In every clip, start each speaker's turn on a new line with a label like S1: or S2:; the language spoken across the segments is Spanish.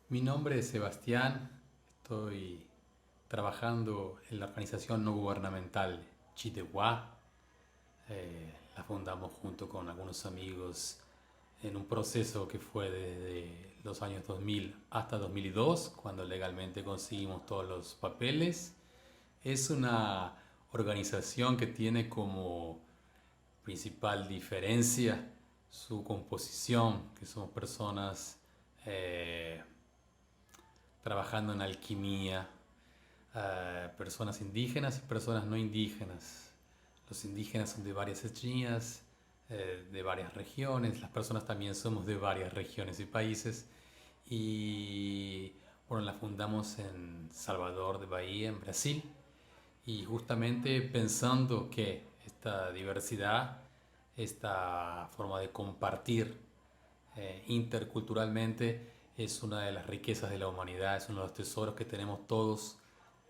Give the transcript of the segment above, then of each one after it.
S1: Mi nombre es Sebastián, estoy trabajando en la organización no gubernamental Chidehua. La fundamos junto con algunos amigos en un proceso que fue desde los años 2000 hasta 2002, cuando legalmente conseguimos todos los papeles. Es una organización que tiene como principal diferencia su composición, que somos personas eh, trabajando en alquimia, personas indígenas y personas no indígenas. Los indígenas son de varias etnias, de varias regiones, las personas también somos de varias regiones y países. Y bueno, la fundamos en Salvador de Bahía, en Brasil, y justamente pensando que esta diversidad, esta forma de compartir interculturalmente es una de las riquezas de la humanidad, es uno de los tesoros que tenemos todos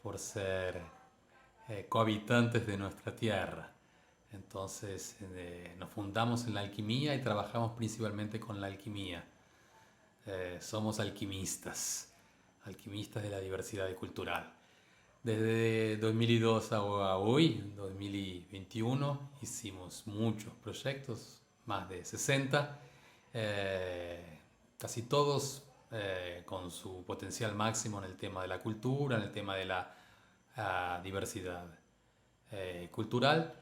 S1: por ser cohabitantes de nuestra tierra. Entonces nos fundamos en la alquimia y trabajamos principalmente con la alquimia. Somos alquimistas, alquimistas de la diversidad cultural. Desde 2002 a hoy, 2021, hicimos muchos proyectos, más de 60, casi todos con su potencial máximo en el tema de la cultura, en el tema de la diversidad cultural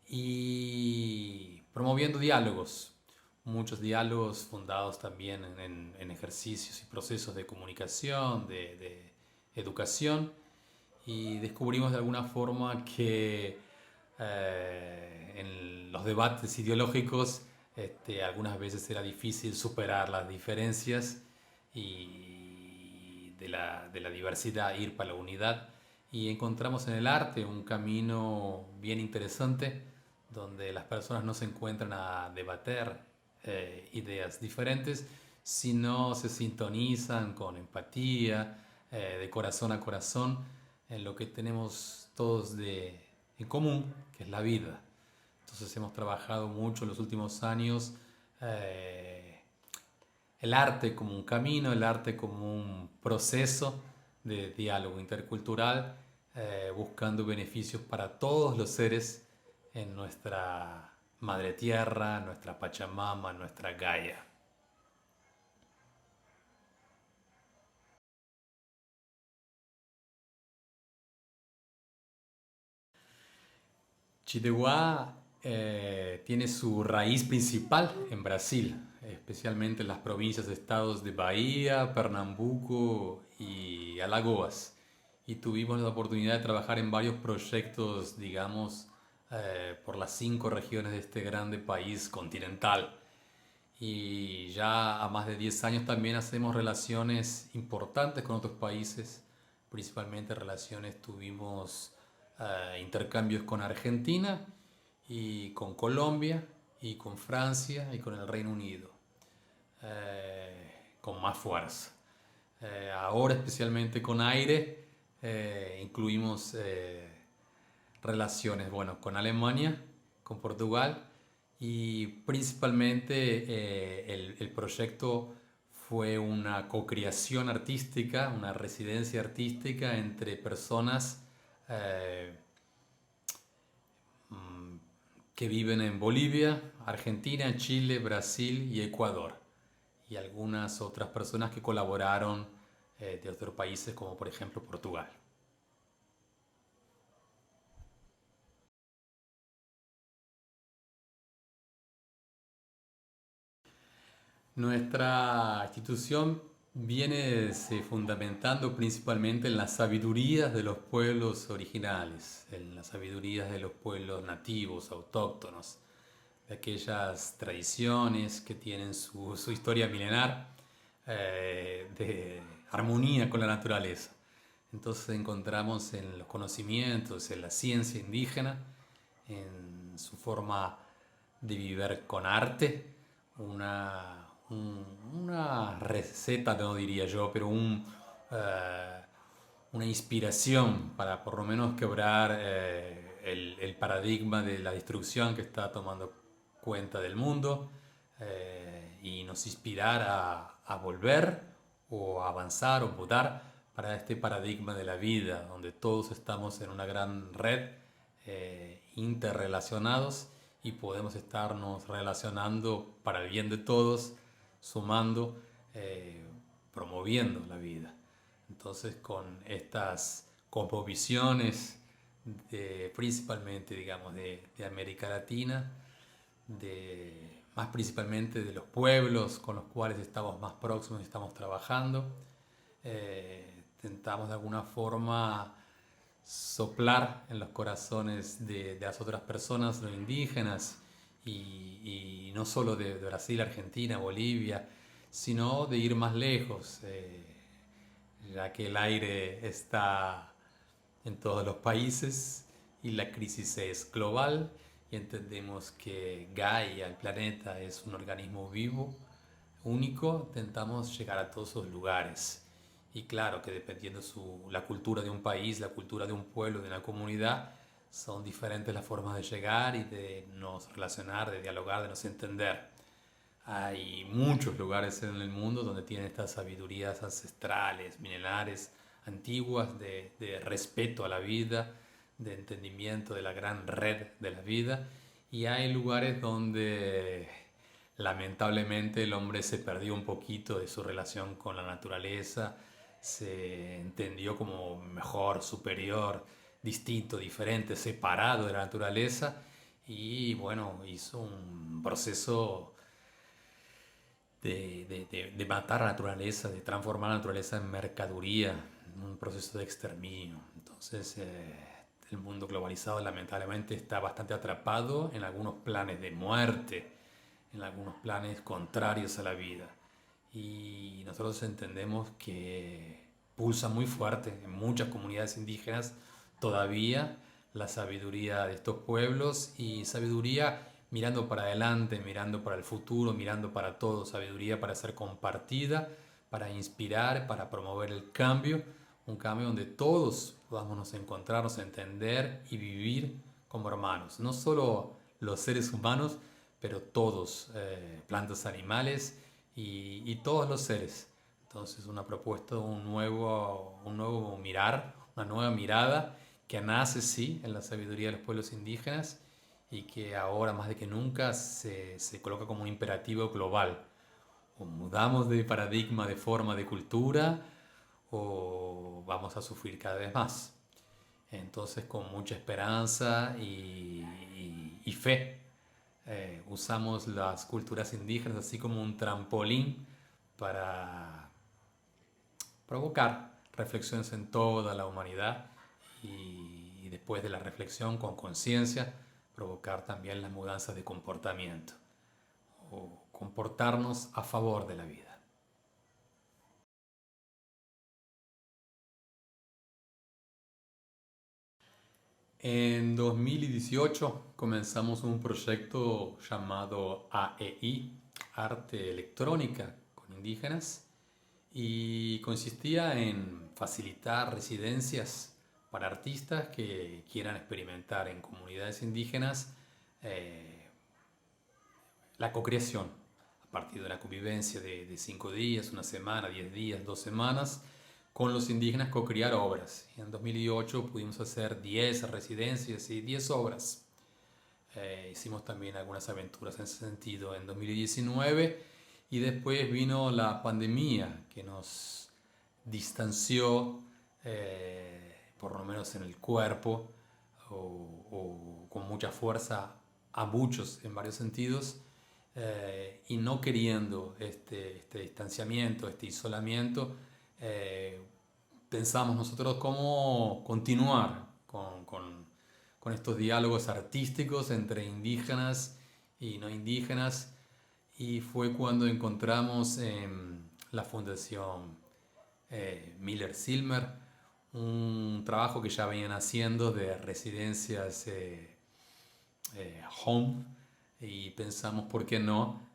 S1: y promoviendo diálogos, muchos diálogos fundados también en ejercicios y procesos de comunicación, de educación, y descubrimos de alguna forma que en los debates ideológicos algunas veces era difícil superar las diferencias y de la diversidad ir para la unidad, y encontramos en el arte un camino bien interesante donde las personas no se encuentran a debater ideas diferentes, sino se sintonizan con empatía, de corazón a corazón, en lo que tenemos todos en común, que es la vida. Entonces hemos trabajado mucho en los últimos años el arte como un camino, el arte como un proceso de diálogo intercultural, buscando beneficios para todos los seres en nuestra madre tierra, nuestra Pachamama, nuestra Gaia. Chidehua tiene su raíz principal en Brasil, especialmente en las provincias de estados de Bahía, Pernambuco y Alagoas. Y tuvimos la oportunidad de trabajar en varios proyectos, digamos, por las 5 regiones de este grande país continental. Y ya a más de 10 años también hacemos relaciones importantes con otros países, principalmente relaciones, tuvimos intercambios con Argentina y con Colombia y con Francia y con el Reino Unido, con más fuerza. Ahora especialmente con aire incluimos relaciones, bueno, con Alemania, con Portugal, y principalmente el proyecto fue una co-creación artística, una residencia artística entre personas eh, que viven en Bolivia, Argentina, Chile, Brasil y Ecuador, y algunas otras personas que colaboraron de otros países como por ejemplo Portugal. Nuestra institución viene se fundamentando principalmente en las sabidurías de los pueblos originales, en las sabidurías de los pueblos nativos, autóctonos, de aquellas tradiciones que tienen su historia milenar de armonía con la naturaleza. Entonces encontramos en los conocimientos, en la ciencia indígena, en su forma de vivir con arte, una receta, no diría yo, pero una inspiración para por lo menos quebrar el paradigma de la destrucción que está tomando cuenta del mundo, y nos inspirar a volver o avanzar o mudar para este paradigma de la vida, donde todos estamos en una gran red, interrelacionados, y podemos estarnos relacionando para el bien de todos, sumando, eh, promoviendo la vida. Entonces, con estas cosmovisiones principalmente, digamos, de América Latina, más principalmente de los pueblos con los cuales estamos más próximos y estamos trabajando, tentamos de alguna forma soplar en los corazones de las otras personas, los indígenas, y no solo de Brasil, Argentina, Bolivia, sino de ir más lejos, ya que el aire está en todos los países y la crisis es global, y entendemos que Gaia, el planeta, es un organismo vivo, único. Intentamos llegar a todos esos lugares. Y claro que dependiendo la cultura de un país, la cultura de un pueblo, de una comunidad, son diferentes las formas de llegar y de nos relacionar, de dialogar, de nos entender. Hay muchos lugares en el mundo donde tienen estas sabidurías ancestrales, milenarias, antiguas, de respeto a la vida, de entendimiento de la gran red de la vida. Y hay lugares donde lamentablemente el hombre se perdió un poquito de su relación con la naturaleza, se entendió como mejor, superior, distinto, diferente, separado de la naturaleza, y bueno, hizo un proceso de matar a la naturaleza, de transformar la naturaleza en mercadería, un proceso de exterminio. Entonces, el mundo globalizado lamentablemente está bastante atrapado en algunos planes de muerte, en algunos planes contrarios a la vida. Y nosotros entendemos que pulsa muy fuerte en muchas comunidades indígenas todavía la sabiduría de estos pueblos, y sabiduría mirando para adelante, mirando para el futuro, mirando para todo, sabiduría para ser compartida, para inspirar, para promover el cambio, un cambio donde todos podamos encontrarnos, entender y vivir como hermanos, no solo los seres humanos, pero todos, plantas, animales y todos los seres. Entonces, una propuesta, un nuevo mirar, una nueva mirada que nace, sí, en la sabiduría de los pueblos indígenas, y que ahora más de que nunca se coloca como un imperativo global. O mudamos de paradigma, de forma, de cultura, o vamos a sufrir cada vez más. Entonces, con mucha esperanza y fe, usamos las culturas indígenas así como un trampolín para provocar reflexiones en toda la humanidad, y después de la reflexión con conciencia, provocar también las mudanzas de comportamiento o comportarnos a favor de la vida. En 2018 comenzamos un proyecto llamado AEI, Arte Electrónica con Indígenas, y consistía en facilitar residencias para artistas que quieran experimentar en comunidades indígenas, eh, la cocreación a partir de una convivencia de 5 días, una semana, 10 días, 2 semanas, con los indígenas co-crear obras. Y en 2008 pudimos hacer 10 residencias y 10 obras. Hicimos también algunas aventuras en ese sentido en 2019, y después vino la pandemia que nos distanció, por lo menos en el cuerpo, o con mucha fuerza a muchos en varios sentidos, y no queriendo este distanciamiento, este isolamiento, eh, pensamos nosotros cómo continuar con estos diálogos artísticos entre indígenas y no indígenas, y fue cuando encontramos en la Fundación Miller-Silmer un trabajo que ya venían haciendo de residencias, home, y pensamos por qué no,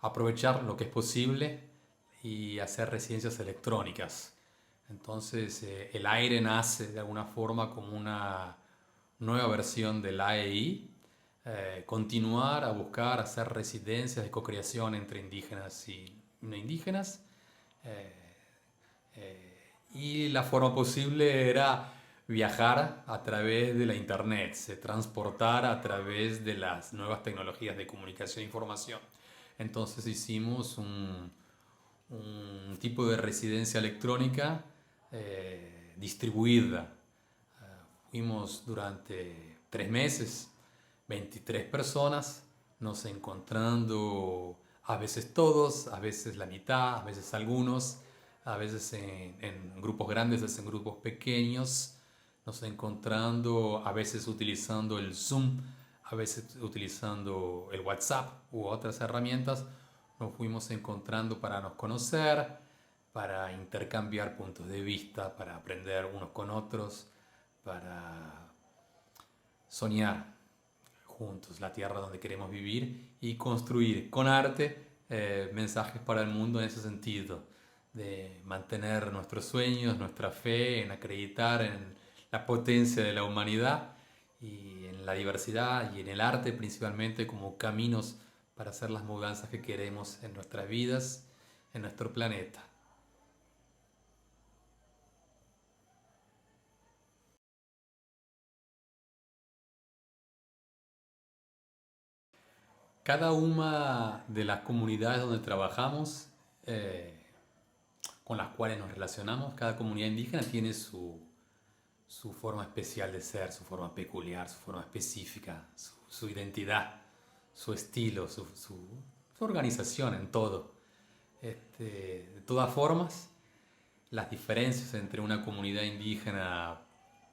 S1: aprovechar lo que es posible y hacer residencias electrónicas. Entonces, el aire nace de alguna forma como una nueva versión del AEI, continuar a buscar hacer residencias de cocreación entre indígenas y no indígenas, Y la forma posible era viajar a través de la internet, se transportar a través de las nuevas tecnologías de comunicación e información. Entonces hicimos un tipo de residencia electrónica distribuida. Fuimos durante 3 meses, 23 personas, nos encontrando a veces todos, a veces la mitad, a veces algunos, a veces en grupos grandes, a veces en grupos pequeños, nos encontrando a veces utilizando el Zoom, a veces utilizando el WhatsApp u otras herramientas. Nos fuimos encontrando para nos conocer, para intercambiar puntos de vista, para aprender unos con otros, para soñar juntos la tierra donde queremos vivir y construir con arte mensajes para el mundo en ese sentido, de mantener nuestros sueños, nuestra fe, en acreditar en la potencia de la humanidad y en la diversidad y en el arte principalmente como caminos para hacer las mudanzas que queremos en nuestras vidas, en nuestro planeta. Cada una de las comunidades donde trabajamos, eh, con las cuales nos relacionamos, cada comunidad indígena tiene su forma especial de ser, su forma peculiar, su forma específica, su identidad, su estilo, su organización en todo. De todas formas, las diferencias entre una comunidad indígena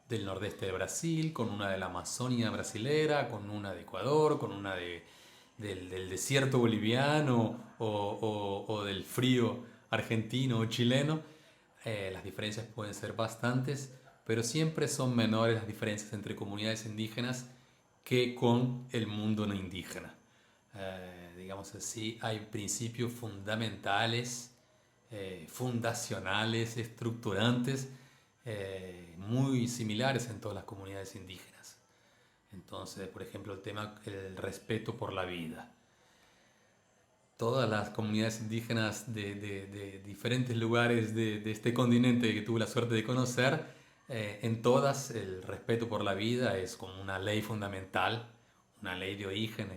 S1: del nordeste de Brasil, con una de la Amazonia brasilera, con una de Ecuador, con una del desierto boliviano o del frío argentino o chileno, las diferencias pueden ser bastantes, pero siempre son menores las diferencias entre comunidades indígenas que con el mundo no indígena. Digamos así, hay principios fundamentales, fundacionales, estructurantes, muy similares en todas las comunidades indígenas. Entonces, por ejemplo, el respeto por la vida. Todas las comunidades indígenas de diferentes lugares de este continente que tuve la suerte de conocer, en todas el respeto por la vida es como una ley fundamental, una ley de origen,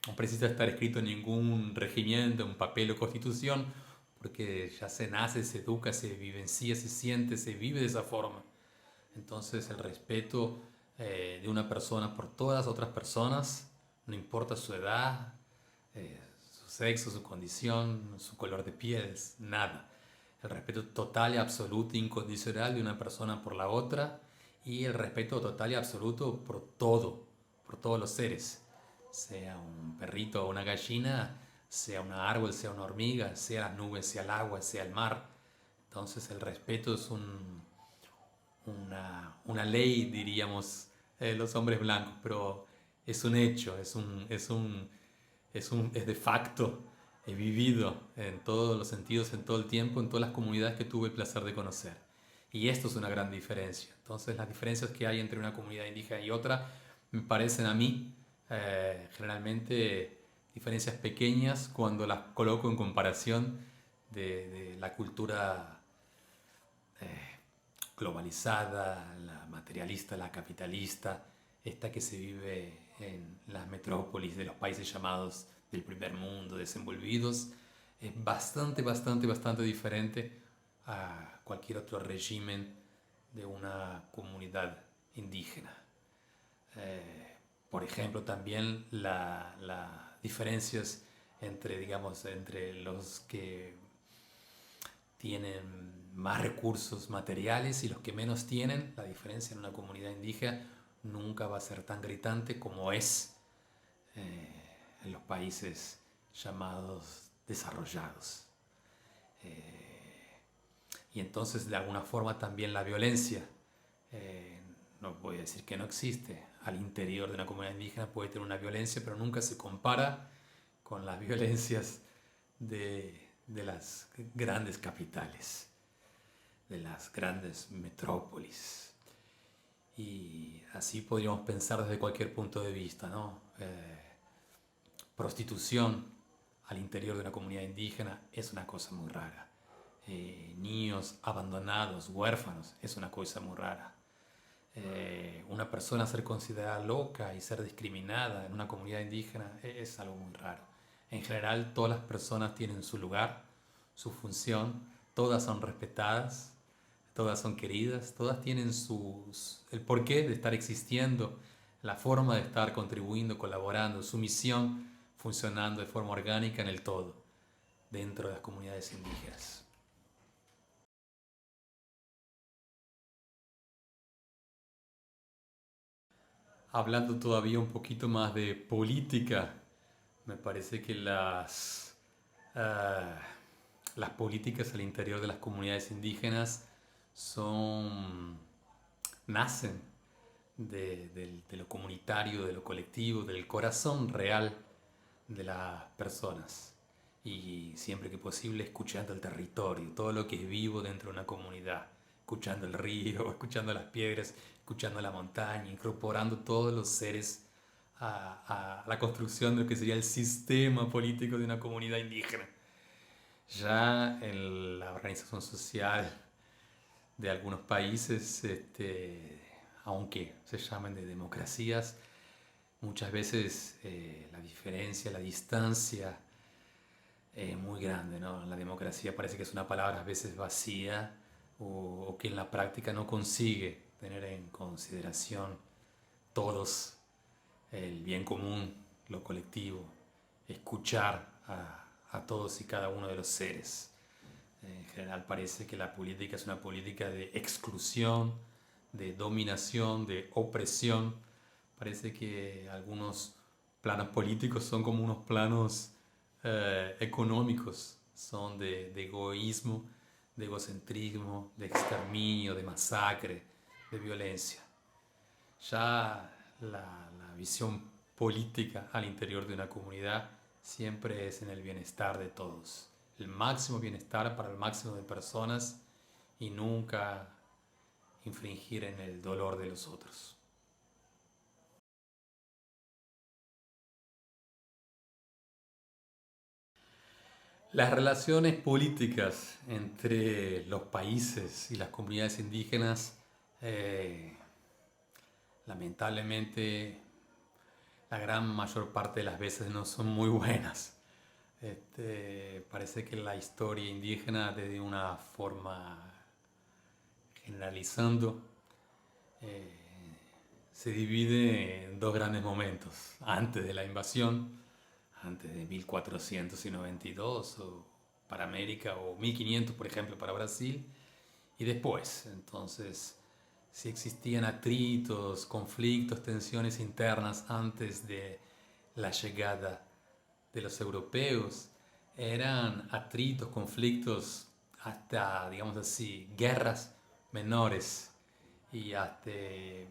S1: no precisa estar escrito en ningún regimiento, un papel o constitución, porque ya se nace, se educa, se vivencia, se siente, se vive de esa forma. Entonces el respeto de una persona por todas las otras personas, no importa su edad, su sexo, su condición, su color de piel, nada. El respeto total y absoluto e incondicional de una persona por la otra y el respeto total y absoluto por todos los seres, sea un perrito o una gallina, sea un árbol, sea una hormiga, sea las nubes, sea el agua, sea el mar. Entonces el respeto es una ley, diríamos, los hombres blancos, pero es un hecho, es de facto, he vivido en todos los sentidos, en todo el tiempo, en todas las comunidades que tuve el placer de conocer. Y esto es una gran diferencia. Entonces las diferencias que hay entre una comunidad indígena y otra me parecen a mí generalmente diferencias pequeñas cuando las coloco en comparación de la cultura globalizada, la materialista, la capitalista, esta que se vive en las metrópolis de los países llamados del primer mundo, desenvolvidos, es bastante diferente a cualquier otro régimen de una comunidad indígena. Por ejemplo, también las diferencias entre los que tienen más recursos materiales y los que menos tienen, la diferencia en una comunidad indígena nunca va a ser tan gritante como es en los países llamados desarrollados. Y entonces de alguna forma también la violencia, no voy a decir que no existe, al interior de una comunidad indígena puede tener una violencia, pero nunca se compara con las violencias de las grandes capitales, de las grandes metrópolis. Y así podríamos pensar desde cualquier punto de vista, ¿no? Prostitución al interior de una comunidad indígena es una cosa muy rara. niños abandonados, huérfanos, es una cosa muy rara. Una persona ser considerada loca y ser discriminada en una comunidad indígena es algo muy raro. En general, todas las personas tienen su lugar, su función, todas son respetadas, todas son queridas, todas tienen el porqué de estar existiendo, la forma de estar contribuyendo, colaborando, su misión funcionando de forma orgánica en el todo, dentro de las comunidades indígenas. Hablando todavía un poquito más de política, me parece que ah, las políticas al interior de las comunidades indígenas son, nacen de lo comunitario, de lo colectivo, del corazón real de las personas. Y siempre que posible escuchando el territorio, todo lo que es vivo dentro de una comunidad, escuchando el río, escuchando las piedras, escuchando la montaña, incorporando todos los seres a la construcción de lo que sería el sistema político de una comunidad indígena. Ya en la organización social de algunos países, aunque se llamen de democracias, muchas veces la diferencia, la distancia es muy grande, ¿no? La democracia parece que es una palabra a veces vacía o que en la práctica no consigue tener en consideración todos el bien común, lo colectivo, escuchar a todos y cada uno de los seres. En general parece que la política es una política de exclusión, de dominación, de opresión. Parece que algunos planos políticos son como unos planos económicos, son de egoísmo, de egocentrismo, de exterminio, de masacre, de violencia. Ya la visión política al interior de una comunidad siempre es en el bienestar de todos, el máximo bienestar para el máximo de personas y nunca infringir en el dolor de los otros. Las relaciones políticas entre los países y las comunidades indígenas, eh, lamentablemente, la gran mayor parte de las veces no son muy buenas. Parece que la historia indígena, de una forma generalizando, eh, se divide en dos grandes momentos. Antes de la invasión, antes de 1492 o para América, o 1500 por ejemplo para Brasil, y después. Entonces, si existían atritos, conflictos, tensiones internas antes de la llegada de los europeos, eran atritos, conflictos, hasta, digamos así, guerras menores, y hasta,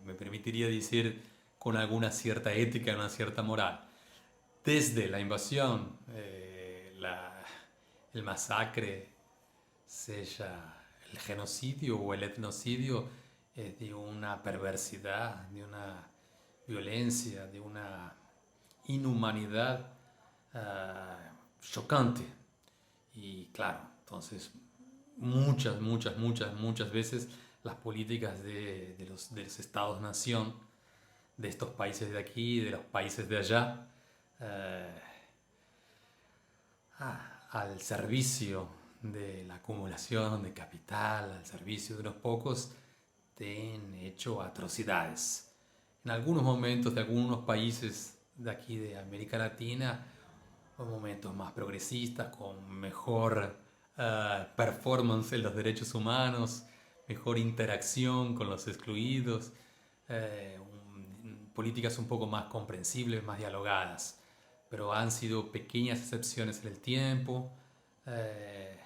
S1: me permitiría decir, con alguna cierta ética, una cierta moral. Desde la invasión, el masacre, sella el genocidio o el etnocidio, de una perversidad, de una violencia, de una inhumanidad chocante. Y claro, entonces muchas veces las políticas de los estados-nación, de estos países de aquí, de los países de allá, eh, al servicio de la acumulación de capital, al servicio de unos pocos, te han hecho atrocidades. En algunos momentos de algunos países de aquí de América Latina, momentos más progresistas, con mejor performance en los derechos humanos, mejor interacción con los excluidos, políticas un poco más comprensibles, más dialogadas, pero han sido pequeñas excepciones en el tiempo, eh,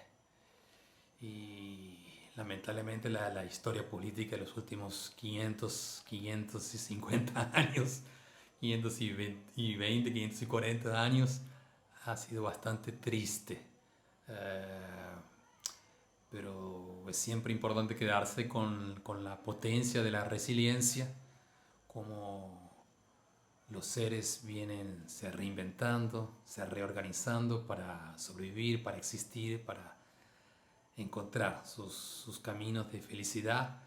S1: y lamentablemente la historia política de los últimos 550 años, 520, 540 años, ha sido bastante triste. Eh, pero es siempre importante quedarse con la potencia de la resiliencia, como los seres vienen se reinventando, se reorganizando para sobrevivir, para existir, para encontrar sus caminos de felicidad,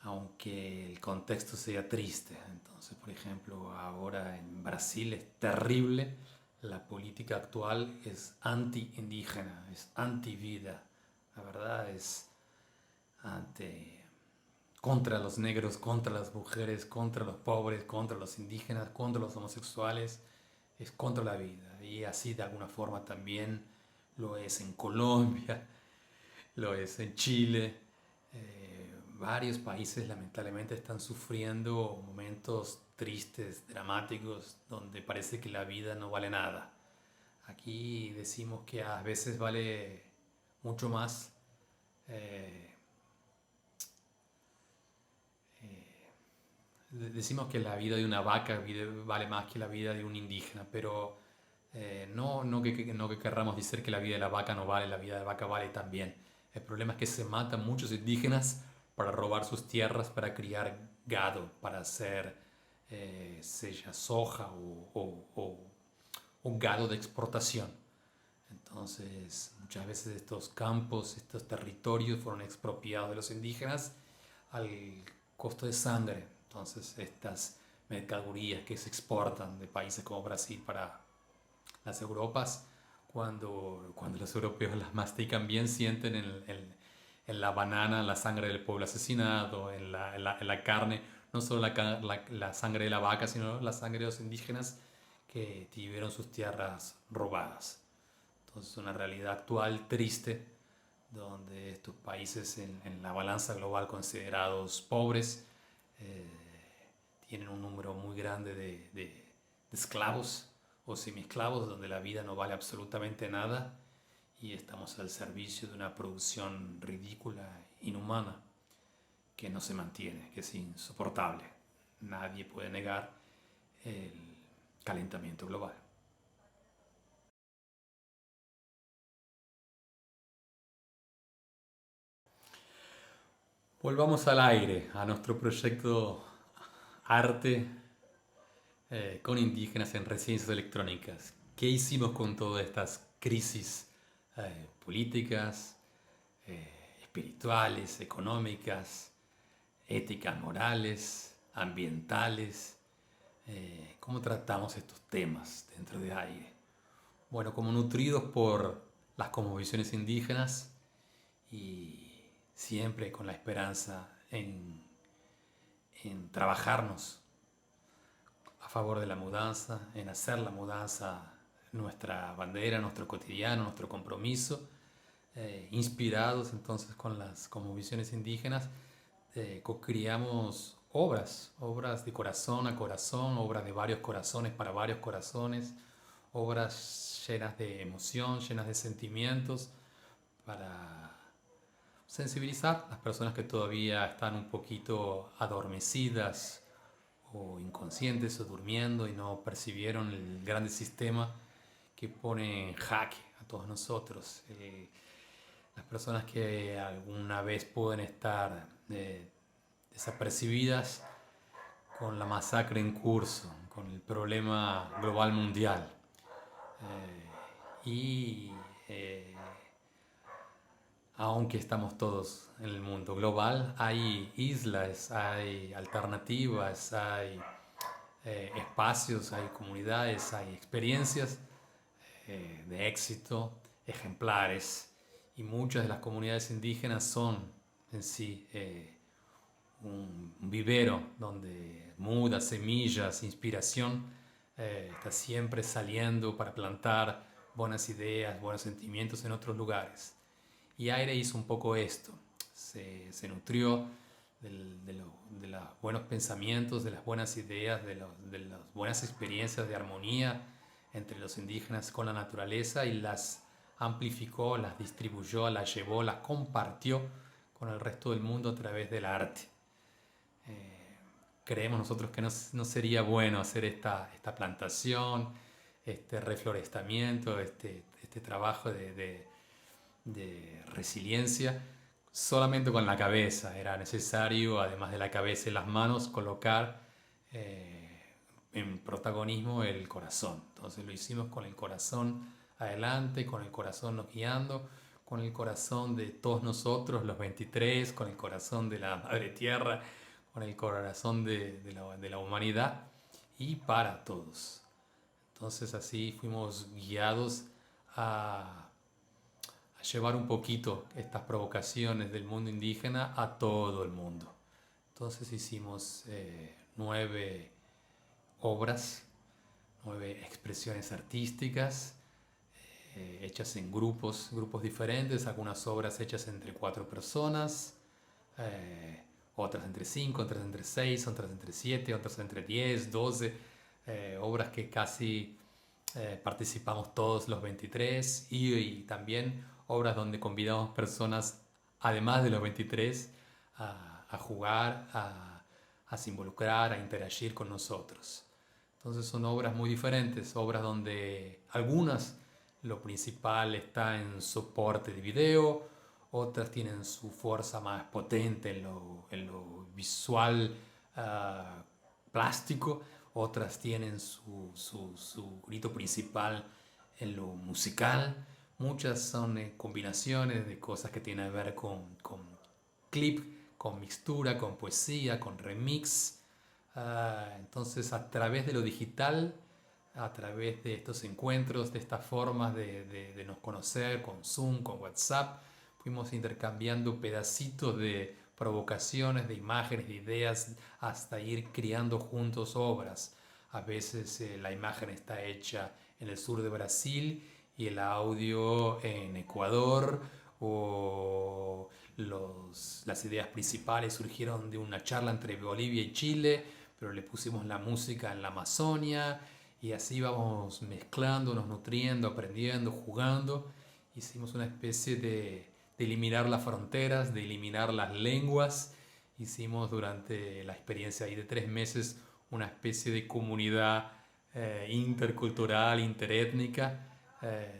S1: aunque el contexto sea triste. Entonces, por ejemplo, ahora en Brasil es terrible, la política actual es anti-indígena, es anti-vida, la verdad es ante, contra los negros, contra las mujeres, contra los pobres, contra los indígenas, contra los homosexuales, es contra la vida. Y así de alguna forma también lo es en Colombia, lo es en Chile. Varios países lamentablemente están sufriendo momentos tristes, dramáticos, donde parece que la vida no vale nada. Aquí decimos que a veces vale mucho más decimos que la vida de una vaca vale más que la vida de un indígena, pero no que querramos decir que la vida de la vaca no vale, la vida de la vaca vale también. El problema es que se matan muchos indígenas para robar sus tierras, para criar gado, para hacer sella soja o gado de exportación. Entonces, muchas veces estos campos, estos territorios fueron expropiados de los indígenas al costo de sangre. Entonces, estas mercaderías que se exportan de países como Brasil para las Europas, cuando los europeos las mastican bien, sienten en la banana la sangre del pueblo asesinado, en la carne, no solo la sangre de la vaca, sino la sangre de los indígenas que tuvieron sus tierras robadas. Entonces, una realidad actual triste, donde estos países en la balanza global considerados pobres eh, tienen un número muy grande de esclavos o semiesclavos, donde la vida no vale absolutamente nada y estamos al servicio de una producción ridícula, inhumana, que no se mantiene, que es insoportable. Nadie puede negar el calentamiento global. Volvamos al aire, a nuestro proyecto Arte con indígenas en residencias electrónicas. ¿Qué hicimos con todas estas crisis políticas, espirituales, económicas, éticas, morales, ambientales? ¿Cómo tratamos estos temas dentro de aire? Bueno, como nutridos por las cosmovisiones indígenas y siempre con la esperanza en trabajarnos a favor de la mudanza, en hacer la mudanza nuestra bandera, nuestro cotidiano, nuestro compromiso, inspirados entonces con las cosmovisiones indígenas, co-creamos obras de corazón a corazón, obras de varios corazones para varios corazones, obras llenas de emoción, llenas de sentimientos, para sensibilizar a las personas que todavía están un poquito adormecidas o inconscientes o durmiendo y no percibieron el grande sistema que pone en jaque a todos nosotros. Las personas que alguna vez pueden estar desapercibidas con la masacre en curso, con el problema global mundial. Y aunque estamos todos en el mundo global, hay islas, hay alternativas, hay espacios, hay comunidades, hay experiencias de éxito, ejemplares, y muchas de las comunidades indígenas son en sí un vivero donde mudas, semillas, inspiración está siempre saliendo para plantar buenas ideas, buenos sentimientos en otros lugares. Y Aire hizo un poco esto, se nutrió de los buenos pensamientos, de las buenas ideas, de las buenas experiencias de armonía entre los indígenas con la naturaleza y las amplificó, las distribuyó, las llevó, las compartió con el resto del mundo a través del arte. Creemos nosotros que no sería bueno hacer esta plantación, este reflorestamiento, este trabajo de resiliencia solamente con la cabeza. Era necesario, además de la cabeza y las manos, colocar en protagonismo el corazón. Entonces lo hicimos con el corazón adelante, con el corazón nos guiando, con el corazón de todos nosotros, los 23, con el corazón de la Madre Tierra, con el corazón de la humanidad y para todos. Entonces así fuimos guiados a llevar un poquito estas provocaciones del mundo indígena a todo el mundo. Entonces hicimos 9 obras, 9 expresiones artísticas hechas en grupos diferentes, algunas obras hechas entre 4 personas, otras entre 5, otras entre 6, otras entre 7, otras entre 10, 12, obras que casi participamos todos los 23 y también obras donde convidamos personas, además de los 23, a jugar, a se involucrar, a interagir con nosotros. Entonces son obras muy diferentes, obras donde algunas lo principal está en soporte de video, otras tienen su fuerza más potente en lo visual plástico, otras tienen su grito principal en lo musical. Muchas son combinaciones de cosas que tienen que ver con clip, con mixtura, con poesía, con remix. Entonces a través de lo digital, a través de estos encuentros, de estas formas de nos conocer, con Zoom, con WhatsApp, fuimos intercambiando pedacitos de provocaciones, de imágenes, de ideas, hasta ir creando juntos obras. A veces la imagen está hecha en el sur de Brasil y el audio en Ecuador, o las ideas principales surgieron de una charla entre Bolivia y Chile, pero le pusimos la música en la Amazonia y así vamos mezclándonos, nutriendo, aprendiendo, jugando. Hicimos una especie de eliminar las fronteras, de eliminar las lenguas. Hicimos durante la experiencia ahí de 3 meses una especie de comunidad intercultural, interétnica,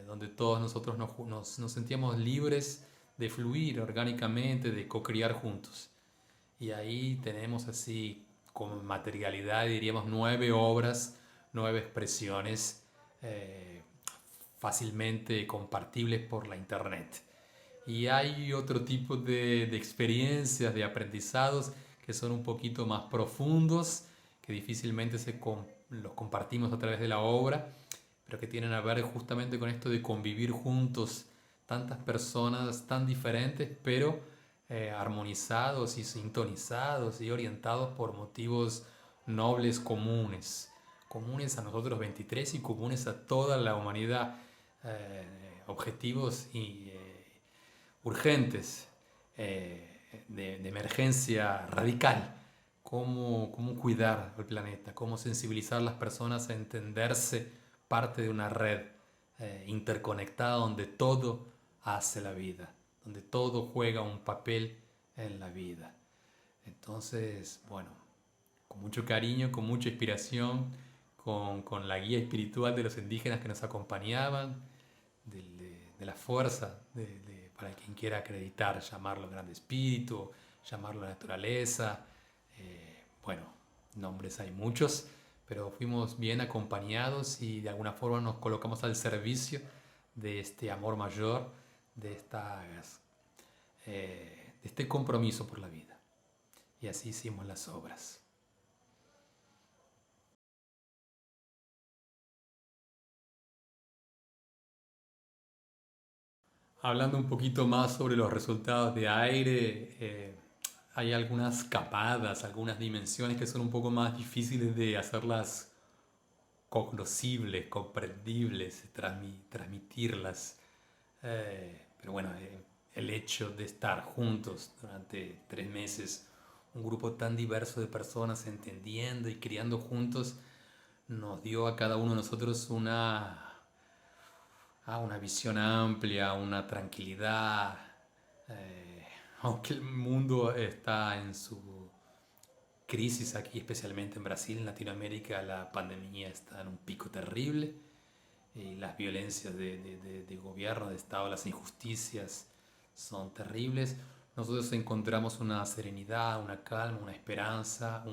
S1: donde todos nosotros nos sentíamos libres de fluir orgánicamente, de co-crear juntos. Y ahí tenemos así, con materialidad, diríamos 9 obras, 9 expresiones fácilmente compartibles por la internet. Y hay otro tipo de experiencias, de aprendizados que son un poquito más profundos, que difícilmente los compartimos a través de la obra, pero que tienen a ver justamente con esto de convivir juntos, tantas personas tan diferentes, pero armonizados y sintonizados y orientados por motivos nobles comunes, comunes a nosotros 23 y comunes a toda la humanidad, objetivos y urgentes, de emergencia radical. Cómo cuidar el planeta, cómo sensibilizar a las personas a entenderse parte de una red interconectada donde todo hace la vida, donde todo juega un papel en la vida. Entonces, bueno, con mucho cariño, con mucha inspiración, con la guía espiritual de los indígenas que nos acompañaban, de la fuerza, para quien quiera acreditar, llamarlo Grande Espíritu, llamarlo Naturaleza. Bueno, nombres hay muchos, pero fuimos bien acompañados y de alguna forma nos colocamos al servicio de este amor mayor, de este compromiso por la vida. Y así hicimos las obras. Hablando un poquito más sobre los resultados de aire, hay algunas capadas, algunas dimensiones que son un poco más difíciles de hacerlas cognoscibles, comprendibles, transmitirlas. Pero bueno, el hecho de estar juntos durante 3 meses, un grupo tan diverso de personas entendiendo y criando juntos, nos dio a cada uno de nosotros una visión amplia, una tranquilidad. Aunque el mundo está en su crisis aquí, especialmente en Brasil, en Latinoamérica, la pandemia está en un pico terrible y las violencias de gobierno, de Estado, las injusticias son terribles. Nosotros encontramos una serenidad, una calma, una esperanza,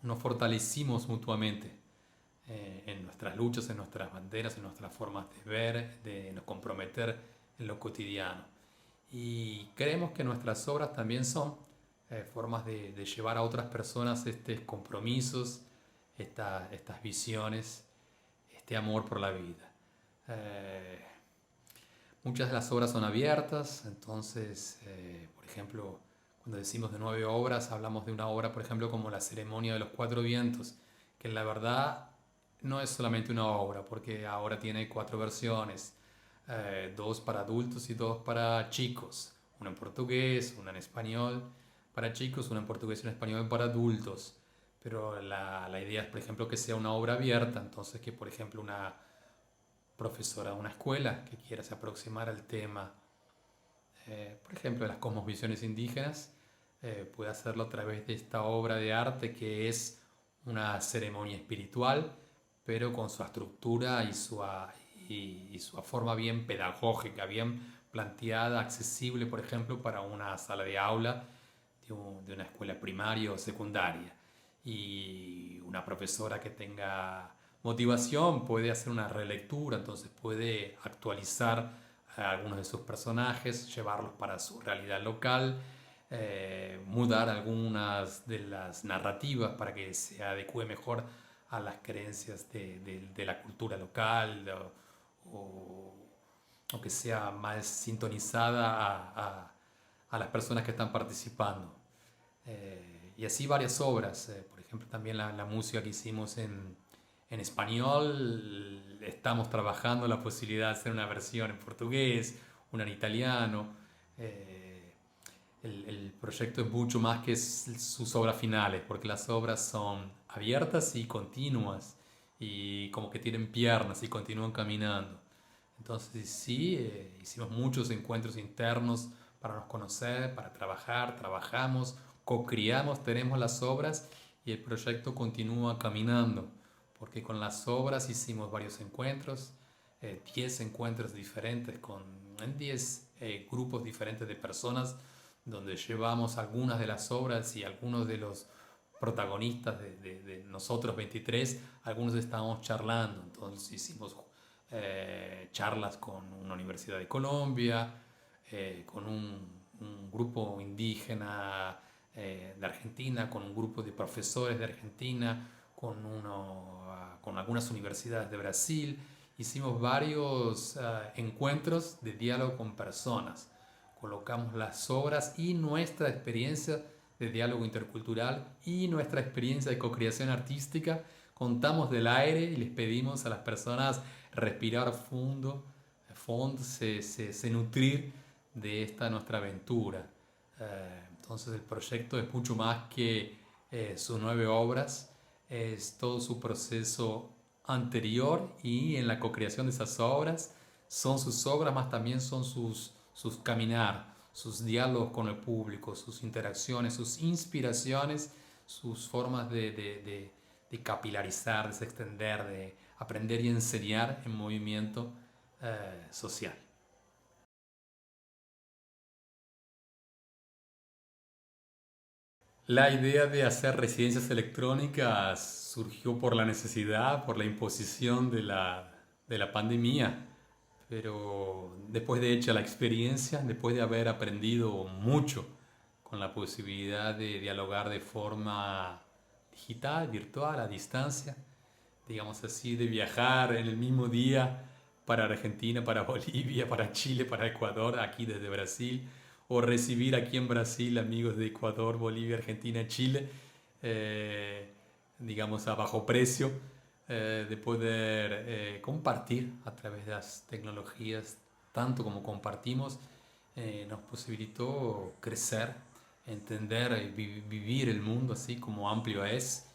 S1: nos fortalecimos mutuamente en nuestras luchas, en nuestras banderas, en nuestras formas de ver, de nos comprometer en lo cotidiano. Y creemos que nuestras obras también son formas de llevar a otras personas estos compromisos, estas visiones, este amor por la vida. Eh, Muchas de las obras son abiertas, entonces, por ejemplo, cuando decimos de 9 obras, hablamos de una obra, por ejemplo, como la Ceremonia de los Cuatro Vientos, que la verdad no es solamente una obra, porque ahora tiene 4 versiones, 2 para adultos y 2 para chicos, una en portugués, una en español para chicos, una en portugués y una en español para adultos. Pero la idea es, por ejemplo, que sea una obra abierta, entonces que, por ejemplo, una profesora de una escuela que quiera se aproximar al tema, por ejemplo, de las cosmovisiones indígenas, puede hacerlo a través de esta obra de arte que es una ceremonia espiritual, pero con su estructura y su forma bien pedagógica, bien planteada, accesible, por ejemplo, para una sala de aula de una escuela primaria o secundaria. Y una profesora que tenga motivación puede hacer una relectura, entonces puede actualizar a algunos de sus personajes, llevarlos para su realidad local, mudar algunas de las narrativas para que se adecue mejor a las creencias de la cultura local o, o que sea más sintonizada a las personas que están participando. Y así varias obras, por ejemplo también la música que hicimos en español, estamos trabajando la posibilidad de hacer una versión en portugués, una en italiano. Eh, el proyecto es mucho más que sus obras finales, porque las obras son abiertas y continuas, y como que tienen piernas y continúan caminando. Entonces sí, hicimos muchos encuentros internos para nos conocer, para trabajar, trabajamos, co-criamos, tenemos las obras y el proyecto continúa caminando, porque con las obras hicimos varios encuentros, 10 encuentros diferentes en 10 grupos diferentes de personas, donde llevamos algunas de las obras y algunos de los protagonistas de nosotros 23, algunos estábamos charlando, entonces hicimos charlas con una universidad de Colombia, con un grupo indígena de Argentina, con un grupo de profesores de Argentina, con algunas universidades de Brasil. Hicimos varios encuentros de diálogo con personas. Colocamos las obras y nuestra experiencia de diálogo intercultural y nuestra experiencia de co-creación artística. Contamos del aire y les pedimos a las personas respirar fondo, se nutrir de esta nuestra aventura. Entonces el proyecto es mucho más que sus 9 obras, es todo su proceso anterior y en la co-creación de esas obras son sus obras, más también son sus caminar, sus diálogos con el público, sus interacciones, sus inspiraciones, sus formas de capilarizar, de se extender, de aprender y enseñar en movimiento social. La idea de hacer residencias electrónicas surgió por la necesidad, por la imposición de la pandemia, pero después de hecha la experiencia, después de haber aprendido mucho con la posibilidad de dialogar de forma digital, virtual, a distancia, digamos así, de viajar en el mismo día para Argentina, para Bolivia, para Chile, para Ecuador, aquí desde Brasil, o recibir aquí en Brasil amigos de Ecuador, Bolivia, Argentina, Chile, eh, digamos a bajo precio, de poder compartir a través de las tecnologías, tanto como compartimos, nos posibilitó crecer, entender y vivir el mundo así como amplio es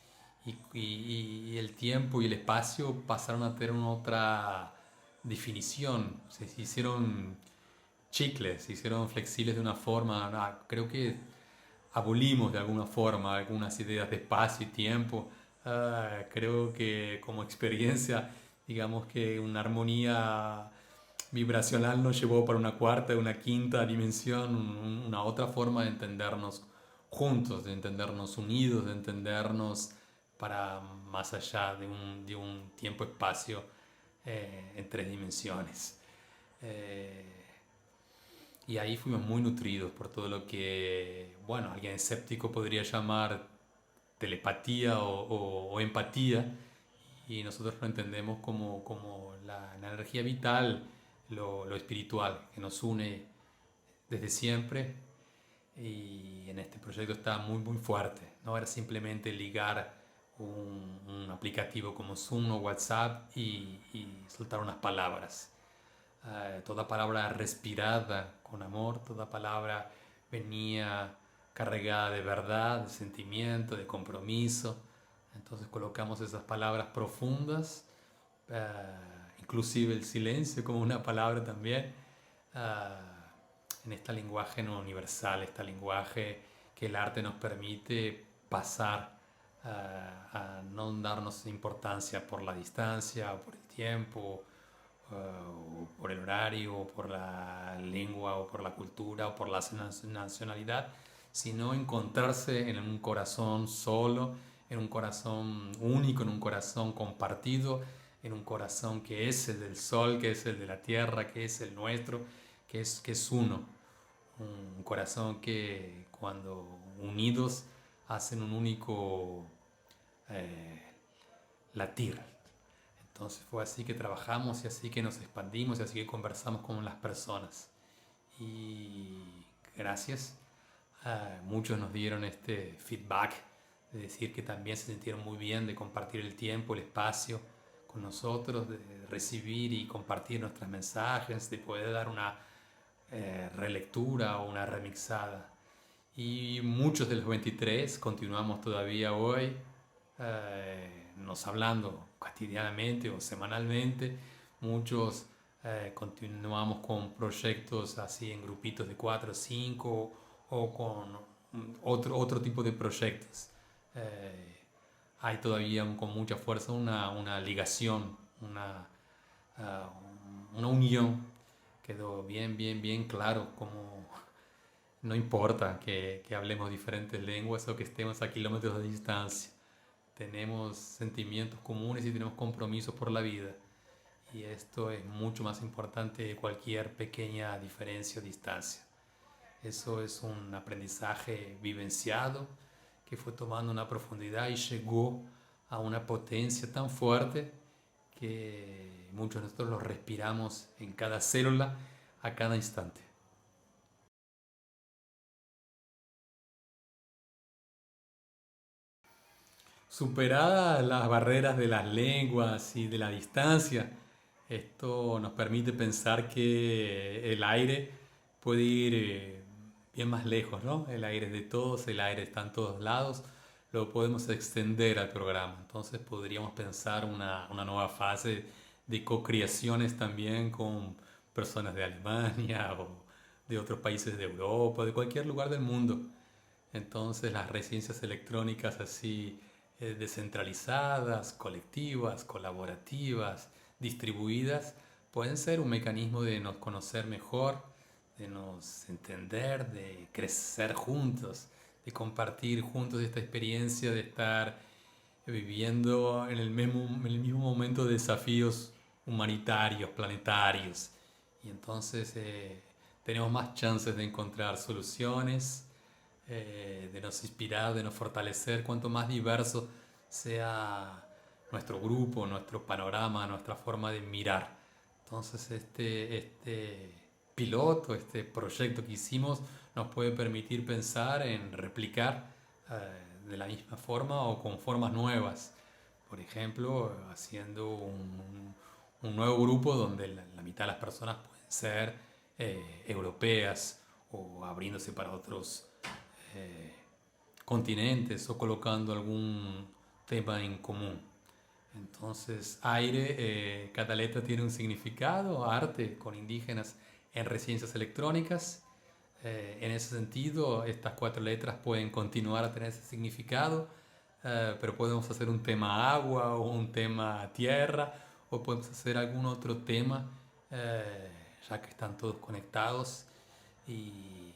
S1: y el tiempo y el espacio pasaron a tener una otra definición, se hicieron chicles, se hicieron flexibles de una forma, creo que abolimos de alguna forma algunas ideas de espacio y tiempo. Creo que como experiencia, digamos que una armonía vibracional nos llevó para una cuarta, una quinta dimensión, una otra forma de entendernos juntos, de entendernos unidos, de entendernos para más allá de un tiempo-espacio en 3 dimensiones. Eh, Y ahí fuimos muy nutridos por todo lo que, bueno, alguien escéptico podría llamar telepatía o empatía, y nosotros lo entendemos como la energía vital, lo espiritual, que nos une desde siempre. Y en este proyecto está muy, muy fuerte. No era simplemente ligar un aplicativo como Zoom o WhatsApp y soltar unas palabras. Toda palabra respirada con amor, toda palabra venía cargada de verdad, de sentimiento, de compromiso. Entonces colocamos esas palabras profundas, inclusive el silencio como una palabra también, ah, en este lenguaje no universal, este lenguaje que el arte nos permite pasar, a no darnos importancia por la distancia o por el tiempo, o por el horario, o por la lengua, o por la cultura, o por la nacionalidad, sino encontrarse en un corazón solo, en un corazón único, en un corazón compartido, en un corazón que es el del sol, que es el de la tierra, que es el nuestro, que es uno. Un corazón que cuando unidos hacen un único eh, latir. Entonces fue así que trabajamos y así que nos expandimos y así que conversamos con las personas. Y gracias. Muchos nos dieron este feedback de decir que también se sintieron muy bien de compartir el tiempo, el espacio con nosotros, de recibir y compartir nuestros mensajes, de poder dar una relectura o una remixada. Y muchos de los 23 continuamos todavía hoy, nos hablando cotidianamente o semanalmente. Muchos continuamos con proyectos así en grupitos de 4 o 5, o con otro tipo de proyectos. Eh, Hay todavía con mucha fuerza una ligación, una unión. Quedó bien, bien, bien claro como no importa que hablemos diferentes lenguas o que estemos a kilómetros de distancia. Tenemos sentimientos comunes y tenemos compromisos por la vida. Y esto es mucho más importante que cualquier pequeña diferencia o distancia. Eso es un aprendizaje vivenciado que fue tomando una profundidad y llegó a una potencia tan fuerte que muchos de nosotros lo respiramos en cada célula, a cada instante. Superadas las barreras de las lenguas y de la distancia, esto nos permite pensar que el aire puede ir bien más lejos, ¿no? El aire es de todos, el aire está en todos lados, lo podemos extender al programa. Entonces podríamos pensar una nueva fase de co-creaciones también con personas de Alemania o de otros países de Europa, de cualquier lugar del mundo. Entonces las residencias electrónicas así, descentralizadas, colectivas, colaborativas, distribuidas, pueden ser un mecanismo de nos conocer mejor, de nos entender, de crecer juntos, de compartir juntos esta experiencia de estar viviendo en el mismo momento de desafíos humanitarios, planetarios. Y entonces tenemos más chances de encontrar soluciones, de nos inspirar, de nos fortalecer, cuanto más diverso sea nuestro grupo, nuestro panorama, nuestra forma de mirar. Entonces este piloto, este proyecto que hicimos nos puede permitir pensar en replicar de la misma forma o con formas nuevas. Por ejemplo, haciendo un nuevo grupo donde la mitad de las personas pueden ser europeas, o abriéndose para otros eh, continentes, o colocando algún tema en común. Entonces, aire, cada letra tiene un significado, arte con indígenas en residencias electrónicas. En ese sentido, estas 4 letras pueden continuar a tener ese significado, pero podemos hacer un tema agua o un tema tierra, o podemos hacer algún otro tema, eh, ya que están todos conectados y,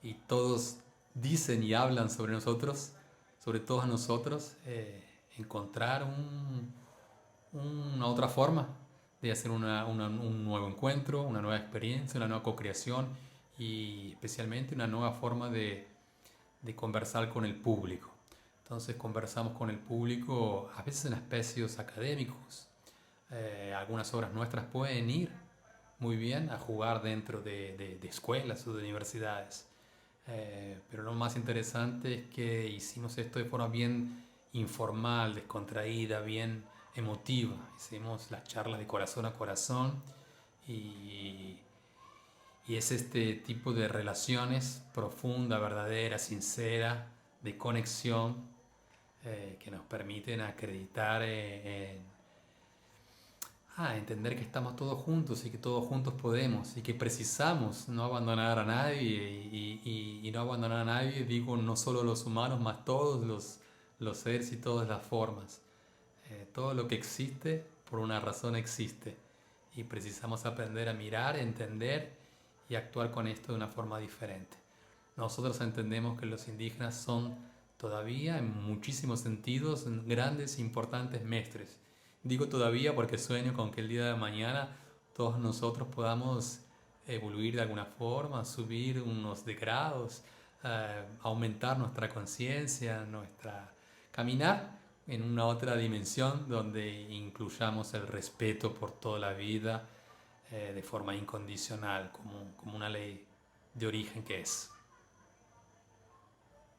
S1: y todos dicen y hablan sobre nosotros, sobre todos nosotros. Encontrar una otra forma de hacer un nuevo encuentro, una nueva experiencia, una nueva co-creación, y especialmente una nueva forma de conversar con el público. Entonces conversamos con el público a veces en espacios académicos. Algunas obras nuestras pueden ir muy bien a jugar dentro de escuelas o de universidades. Pero lo más interesante es que hicimos esto de forma bien informal, descontraída, bien emotiva. Hicimos las charlas de corazón a corazón y, y es este tipo de relaciones profunda, verdadera, sincera, de conexión que nos permiten acreditar entender que estamos todos juntos y que todos juntos podemos y que precisamos no abandonar a nadie y no abandonar a nadie, digo, no solo los humanos, más todos los seres y todas las formas. Todo lo que existe por una razón existe y precisamos aprender a mirar, entender y actuar con esto de una forma diferente. Nosotros entendemos que los indígenas son todavía en muchísimos sentidos grandes e importantes mestres. Digo todavía porque sueño con que el día de mañana todos nosotros podamos evoluir de alguna forma, subir unos degrados, aumentar nuestra conciencia, nuestra caminar en una otra dimensión donde incluyamos el respeto por toda la vida de forma incondicional, como una ley de origen que es.